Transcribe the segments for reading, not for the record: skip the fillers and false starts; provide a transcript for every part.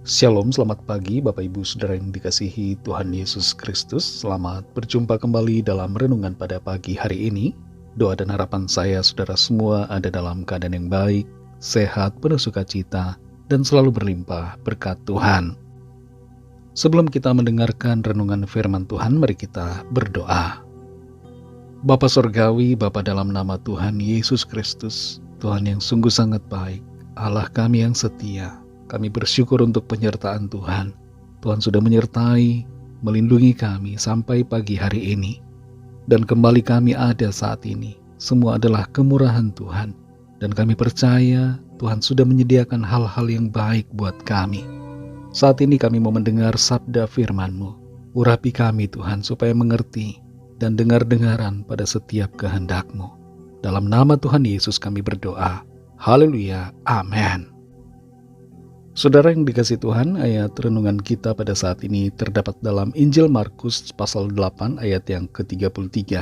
Shalom, selamat pagi Bapak Ibu Saudara yang dikasihi Tuhan Yesus Kristus. Selamat berjumpa kembali dalam renungan pada pagi hari ini. Doa dan harapan saya saudara semua ada dalam keadaan yang baik, sehat, penuh sukacita, dan selalu berlimpah berkat Tuhan. Sebelum kita mendengarkan renungan firman Tuhan, mari kita berdoa. Bapa Sorgawi, Bapa dalam nama Tuhan Yesus Kristus, Tuhan yang sungguh sangat baik, Allah kami yang setia, kami bersyukur untuk penyertaan Tuhan. Tuhan sudah menyertai, melindungi kami sampai pagi hari ini. Dan kembali kami ada saat ini. Semua adalah kemurahan Tuhan. Dan kami percaya Tuhan sudah menyediakan hal-hal yang baik buat kami. Saat ini kami mau mendengar sabda firman-Mu. Urapi kami Tuhan supaya mengerti dan dengar-dengaran pada setiap kehendak-Mu. Dalam nama Tuhan Yesus kami berdoa. Haleluya. Amin. Saudara yang dikasihi Tuhan, ayat renungan kita pada saat ini terdapat dalam Injil Markus pasal 8 ayat yang ke-33.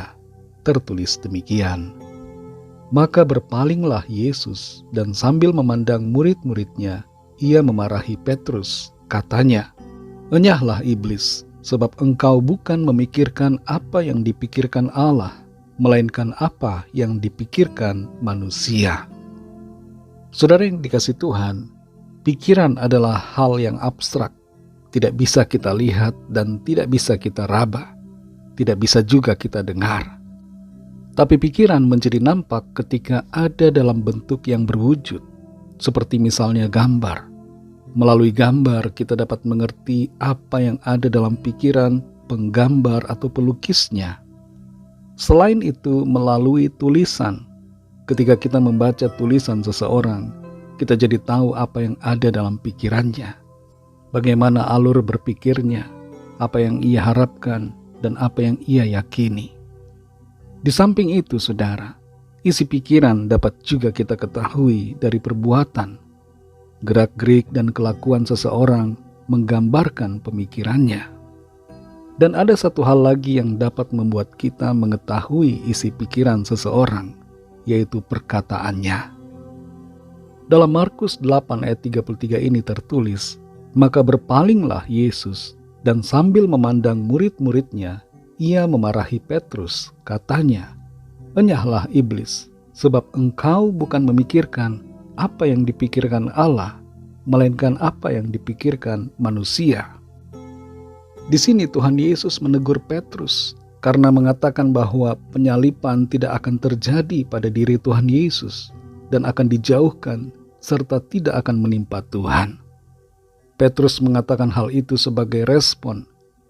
Tertulis demikian. Maka berpalinglah Yesus dan sambil memandang murid-muridnya, ia memarahi Petrus, katanya, "Enyahlah iblis, sebab engkau bukan memikirkan apa yang dipikirkan Allah, melainkan apa yang dipikirkan manusia." Saudara yang dikasihi Tuhan, pikiran adalah hal yang abstrak, tidak bisa kita lihat dan tidak bisa kita raba, tidak bisa juga kita dengar. Tapi pikiran menjadi nampak ketika ada dalam bentuk yang berwujud, seperti misalnya gambar. Melalui gambar kita dapat mengerti apa yang ada dalam pikiran penggambar atau pelukisnya. Selain itu, melalui tulisan, ketika kita membaca tulisan seseorang, kita jadi tahu apa yang ada dalam pikirannya, bagaimana alur berpikirnya, apa yang ia harapkan, dan apa yang ia yakini. Di samping itu, saudara, isi pikiran dapat juga kita ketahui dari perbuatan. Gerak-gerik dan kelakuan seseorang menggambarkan pemikirannya. Dan ada satu hal lagi yang dapat membuat kita mengetahui isi pikiran seseorang, yaitu perkataannya. Dalam Markus 8 ayat 33 ini tertulis, maka berpalinglah Yesus dan sambil memandang murid-muridnya, ia memarahi Petrus, katanya, "Enyahlah iblis, sebab engkau bukan memikirkan apa yang dipikirkan Allah, melainkan apa yang dipikirkan manusia." Di sini Tuhan Yesus menegur Petrus karena mengatakan bahwa penyalipan tidak akan terjadi pada diri Tuhan Yesus dan akan dijauhkan serta tidak akan menimpa Tuhan. Petrus mengatakan hal itu sebagai respon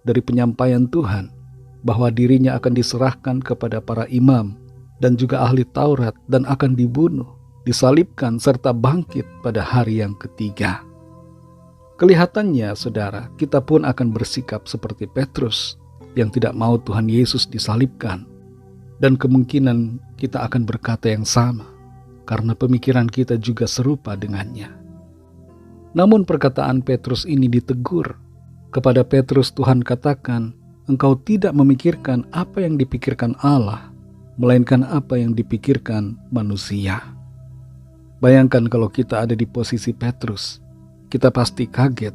dari penyampaian Tuhan bahwa dirinya akan diserahkan kepada para imam dan juga ahli Taurat dan akan dibunuh, disalibkan serta bangkit pada hari yang ketiga. Kelihatannya, saudara, kita pun akan bersikap seperti Petrus yang tidak mau Tuhan Yesus disalibkan, dan kemungkinan kita akan berkata yang sama karena pemikiran kita juga serupa dengannya. Namun perkataan Petrus ini ditegur. Kepada Petrus Tuhan katakan, engkau tidak memikirkan apa yang dipikirkan Allah, melainkan apa yang dipikirkan manusia. Bayangkan kalau kita ada di posisi Petrus, kita pasti kaget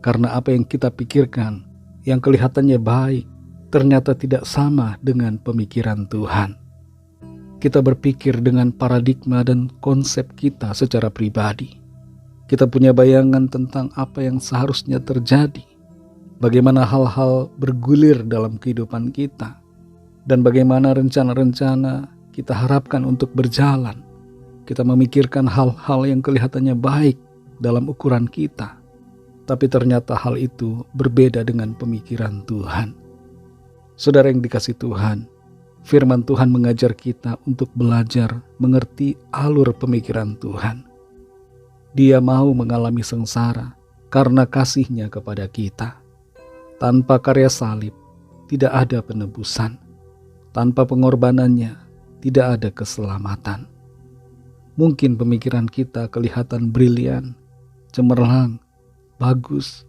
karena apa yang kita pikirkan, yang kelihatannya baik, ternyata tidak sama dengan pemikiran Tuhan. Kita berpikir dengan paradigma dan konsep kita secara pribadi. Kita punya bayangan tentang apa yang seharusnya terjadi, bagaimana hal-hal bergulir dalam kehidupan kita, dan bagaimana rencana-rencana kita harapkan untuk berjalan. Kita memikirkan hal-hal yang kelihatannya baik dalam ukuran kita, tapi ternyata hal itu berbeda dengan pemikiran Tuhan. Saudara yang dikasihi Tuhan, firman Tuhan mengajar kita untuk belajar mengerti alur pemikiran Tuhan. Dia mau mengalami sengsara karena kasih-Nya kepada kita. Tanpa karya salib, tidak ada penebusan. Tanpa pengorbanannya, tidak ada keselamatan. Mungkin pemikiran kita kelihatan brilian, cemerlang, bagus,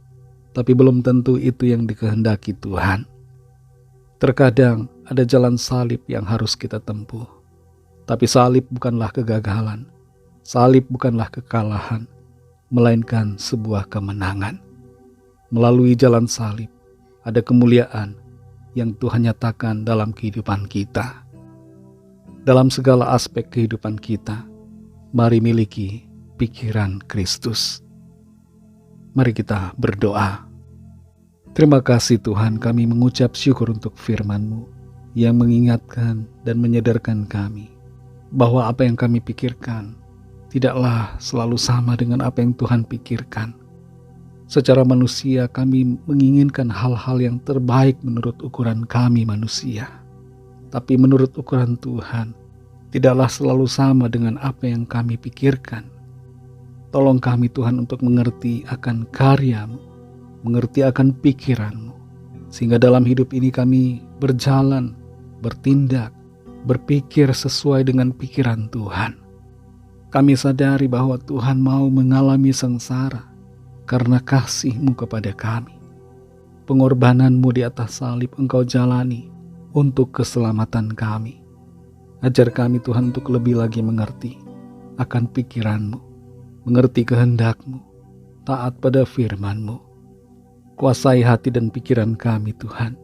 tapi belum tentu itu yang dikehendaki Tuhan. Terkadang ada jalan salib yang harus kita tempuh. Tapi salib bukanlah kegagalan. Salib bukanlah kekalahan, melainkan sebuah kemenangan. melalui jalan salib, ada kemuliaan yang Tuhan nyatakan dalam kehidupan kita. Dalam segala aspek kehidupan kita, mari miliki pikiran Kristus. Mari kita berdoa. Terima kasih Tuhan, kami mengucap syukur untuk firman-Mu yang mengingatkan dan menyadarkan kami bahwa apa yang kami pikirkan tidaklah selalu sama dengan apa yang Tuhan pikirkan. Secara manusia kami menginginkan hal-hal yang terbaik menurut ukuran kami manusia. Tapi menurut ukuran Tuhan, tidaklah selalu sama dengan apa yang kami pikirkan. Tolong kami Tuhan untuk mengerti akan karya-Mu, mengerti akan pikiran-Mu, sehingga dalam hidup ini kami berjalan, bertindak, berpikir sesuai dengan pikiran Tuhan. Kami sadari bahwa Tuhan mau mengalami sengsara karena kasih-Mu kepada kami. Pengorbanan-Mu di atas salib Engkau jalani untuk keselamatan kami. Ajar kami Tuhan untuk lebih lagi mengerti akan pikiran-Mu, mengerti kehendak-Mu, taat pada firman-Mu. Kuasai hati dan pikiran kami Tuhan.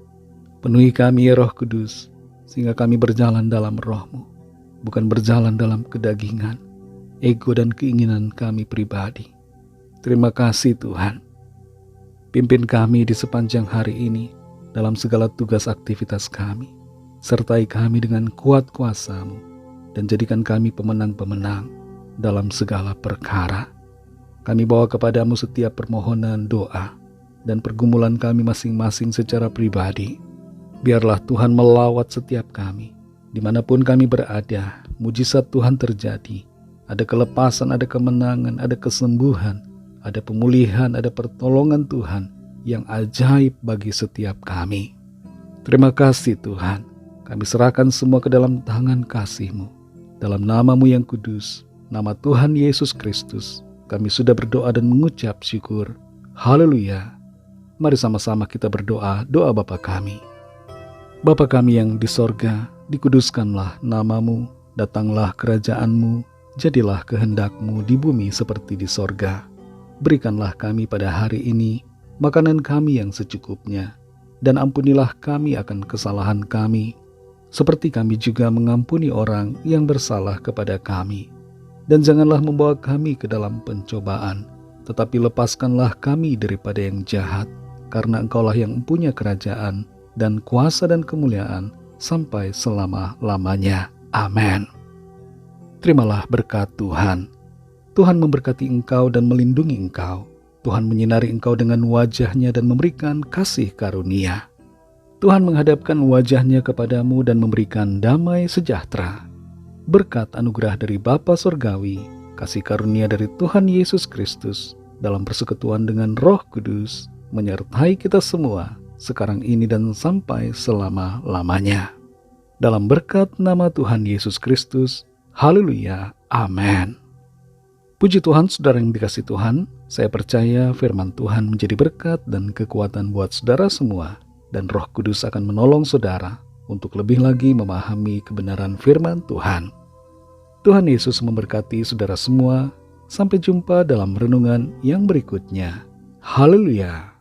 Penuhi kami ya Roh Kudus, sehingga kami berjalan dalam Roh-Mu, bukan berjalan dalam kedagingan, ego dan keinginan kami pribadi. Terima kasih Tuhan. Pimpin kami di sepanjang hari ini dalam segala tugas aktivitas kami. Sertai kami dengan kuat kuasa-Mu dan jadikan kami pemenang-pemenang dalam segala perkara. Kami bawa kepadamu setiap permohonan, doa, dan pergumulan kami masing-masing secara pribadi. Biarlah Tuhan melawat setiap kami. Dimanapun kami berada, mujizat Tuhan terjadi. Ada kelepasan, ada kemenangan, ada kesembuhan, ada pemulihan, ada pertolongan Tuhan yang ajaib bagi setiap kami. Terima kasih Tuhan. Kami serahkan semua ke dalam tangan kasih-Mu. Dalam nama-Mu yang kudus, nama Tuhan Yesus Kristus, kami sudah berdoa dan mengucap syukur. Haleluya. Mari sama-sama kita berdoa, doa Bapa kami. Bapa kami yang di sorga, dikuduskanlah nama-Mu, datanglah kerajaan-Mu, jadilah kehendak-Mu di bumi seperti di sorga. Berikanlah kami pada hari ini makanan kami yang secukupnya, dan ampunilah kami akan kesalahan kami, seperti kami juga mengampuni orang yang bersalah kepada kami. Dan janganlah membawa kami ke dalam pencobaan, tetapi lepaskanlah kami daripada yang jahat, karena Engkaulah yang mempunyai kerajaan, dan kuasa dan kemuliaan sampai selama-lamanya. Amin. Terimalah berkat Tuhan. Tuhan memberkati engkau dan melindungi engkau. Tuhan menyinari engkau dengan wajah-Nya dan memberikan kasih karunia. Tuhan menghadapkan wajah-Nya kepadamu dan memberikan damai sejahtera. Berkat anugerah dari Bapa Surgawi, kasih karunia dari Tuhan Yesus Kristus, dalam persekutuan dengan Roh Kudus, menyertai kita semua, sekarang ini dan sampai selama-lamanya. Dalam berkat nama Tuhan Yesus Kristus, haleluya, amin. Puji Tuhan, saudara yang dikasihi Tuhan, saya percaya firman Tuhan menjadi berkat dan kekuatan buat saudara semua, dan Roh Kudus akan menolong saudara untuk lebih lagi memahami kebenaran firman Tuhan. Tuhan Yesus memberkati saudara semua. Sampai jumpa dalam renungan yang berikutnya. Haleluya.